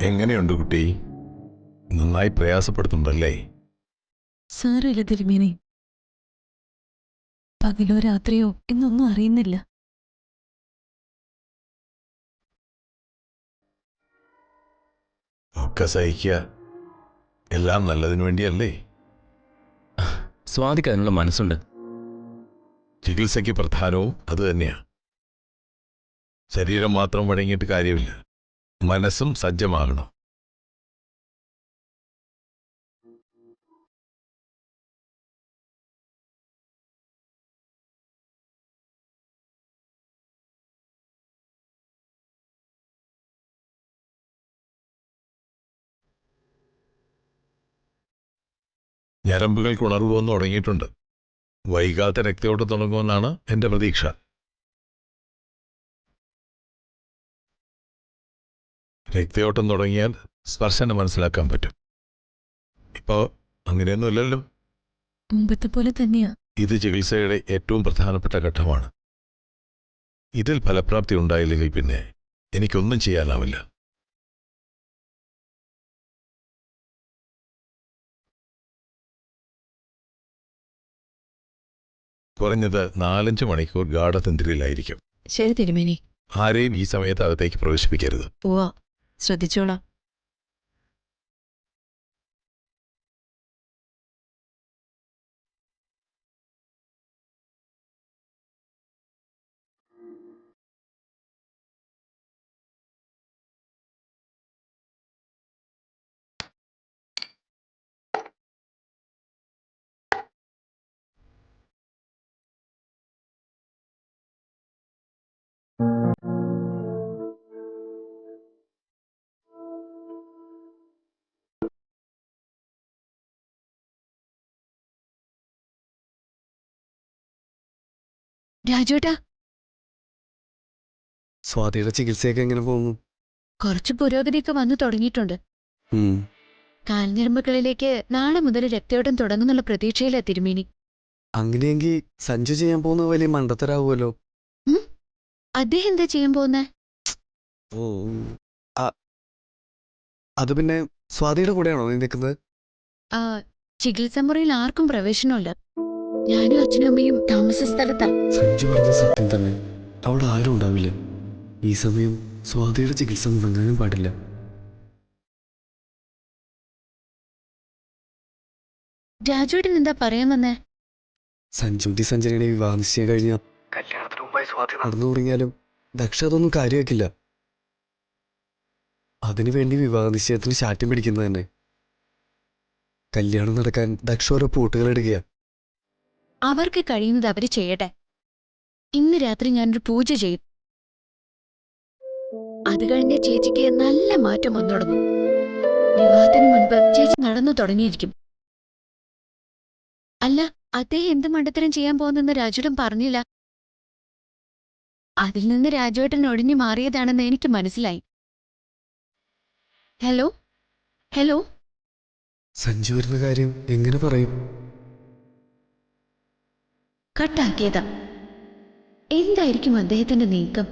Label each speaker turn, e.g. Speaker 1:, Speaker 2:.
Speaker 1: എങ്ങനെയുണ്ട് കുട്ടി? നന്നായി പ്രയാസപ്പെടുത്തുന്നുണ്ടല്ലേ?
Speaker 2: സാരമില്ല തിരുമേനി. പകലോ രാത്രിയോ എന്നൊന്നും അറിയുന്നില്ല.
Speaker 1: ഒക്കെ സഹിക്കുക. എല്ലാം നല്ലതിനു വേണ്ടിയല്ലേ?
Speaker 3: സ്വാതിക്ക് അതിനുള്ള മനസ്സുണ്ട്.
Speaker 1: ചികിത്സയ്ക്ക് പ്രധാനവും അത് തന്നെയാ. ശരീരം മാത്രം വഴങ്ങിയിട്ട് കാര്യമില്ല, മനസ്സും സജ്ജമാകണം. ഞരമ്പുകൾക്ക് ഉണർവ് വന്നു തുടങ്ങിയിട്ടുണ്ട്. വൈകാതെ രക്തയോട്ടം തുടങ്ങുമെന്നാണ് എൻ്റെ പ്രതീക്ഷ. രക്തയോട്ടം തുടങ്ങിയാൽ സ്പർശനം മനസ്സിലാക്കാൻ പറ്റും. ഇപ്പോ അങ്ങനെയൊന്നുമില്ലല്ലോ.
Speaker 2: മുമ്പത്തെ പോലെ തന്നെയാ.
Speaker 1: ഇത് ചികിത്സയുടെ ഏറ്റവും പ്രധാനപ്പെട്ട ഘട്ടമാണ്. ഇതിൽ ഫലപ്രാപ്തി ഉണ്ടായില്ലെങ്കിൽ പിന്നെ എനിക്കൊന്നും ചെയ്യാനാവില്ല. കുറഞ്ഞത് 4-5 മണിക്കൂർ ഗാഢതന്ത്രിയിലായിരിക്കും.
Speaker 2: ശരി തിരുമേനി.
Speaker 1: ആരെയും ഈ സമയത്ത് അകത്തേക്ക് പ്രവേശിപ്പിക്കരുത്.
Speaker 2: പോവാ, ശ്രദ്ധിച്ചോളാം. രാജുവേട്ടാ,
Speaker 4: സ്വാതിയുടെ ചികിത്സയൊക്കെ എങ്ങനെ പോകുന്നു?
Speaker 2: കുറച്ച് പുരോഗതിയൊക്കെ വന്നു തുടങ്ങിയിട്ടുണ്ട്. കാൽഞ്ഞരമ്പുകളിലേക്ക് നാളെ മുതൽ രക്തയോട്ടം തുടങ്ങുന്നുള്ള പ്രതീക്ഷയിലാ തിരുമേനി.
Speaker 4: അങ്ങനെയെങ്കിൽ സഞ്ജു ചെയ്യാൻ പോകുന്ന വലിയ മണ്ടത്തരാവുമല്ലോ.
Speaker 2: അദ്ദേഹം എന്താ ചെയ്യാൻ പോകുന്നേ?
Speaker 4: ഓ, അത് പിന്നെ സ്വാതിയുടെ കൂടെയാണോ നീ നിൽക്കുന്നത്?
Speaker 2: ചികിത്സാ മുറിയിൽ ആർക്കും പ്രവേശനമില്ല. ഞാനും അച്ഛനും അമ്മയും താമസ സ്ഥലത്താ.
Speaker 4: സഞ്ജു പറഞ്ഞ സത്യം തന്നെ, അവിടെ ആരും ഉണ്ടാവില്ല. ഈ സമയം സ്വാതിയുടെ ചികിത്സ മുടങ്ങാനും പാടില്ല.
Speaker 2: രാജുവേട്ടൻ എന്താ പറയാൻ വന്നേ?
Speaker 4: സഞ്ജുവിന്റെ സഞ്ജനയുടെ വിവാഹ നിശ്ചയം കഴിഞ്ഞാൽ കല്യാണത്തിന് മുമ്പായി സ്വാതി നടന്നു തുടങ്ങിയാലും ദക്ഷ അതൊന്നും കാര്യമാക്കില്ല. അതിനുവേണ്ടി വിവാഹ നിശ്ചയത്തിന് ശാഠ്യം പിടിക്കുന്നത് തന്നെ. കല്യാണം നടക്കാൻ ദക്ഷ ഓരോ പൂട്ടുകൾ ഇടുകയാ.
Speaker 2: അവർക്ക് കഴിയുന്നത് അവര് ചെയ്യട്ടെ. ഇന്ന് രാത്രി ഞാനൊരു പൂജ ചെയ്യും. അത് കഴിഞ്ഞ ചേച്ചിക്ക് നല്ല മാറ്റം വന്നു തുടങ്ങും. വിവാഹത്തിന് മുൻപ് ചേച്ചി നടന്നു തുടങ്ങിയിരിക്കും. അല്ല, അദ്ദേഹം എന്ത് മണ്ടത്തരം ചെയ്യാൻ പോകുന്നെന്ന് രാജുവേട്ടൻ പറഞ്ഞില്ല. അതിൽ നിന്ന് രാജുവേട്ടൻ ഒഴിഞ്ഞു മാറിയതാണെന്ന് എനിക്ക് മനസ്സിലായി. ഹലോ ഹലോ,
Speaker 4: സഞ്ജു വരുന്ന കാര്യം എങ്ങനെ പറയും?
Speaker 2: കട്ടാക്കിയതാ. എന്തായിരിക്കും അദ്ദേഹത്തിന്റെ നീക്കം?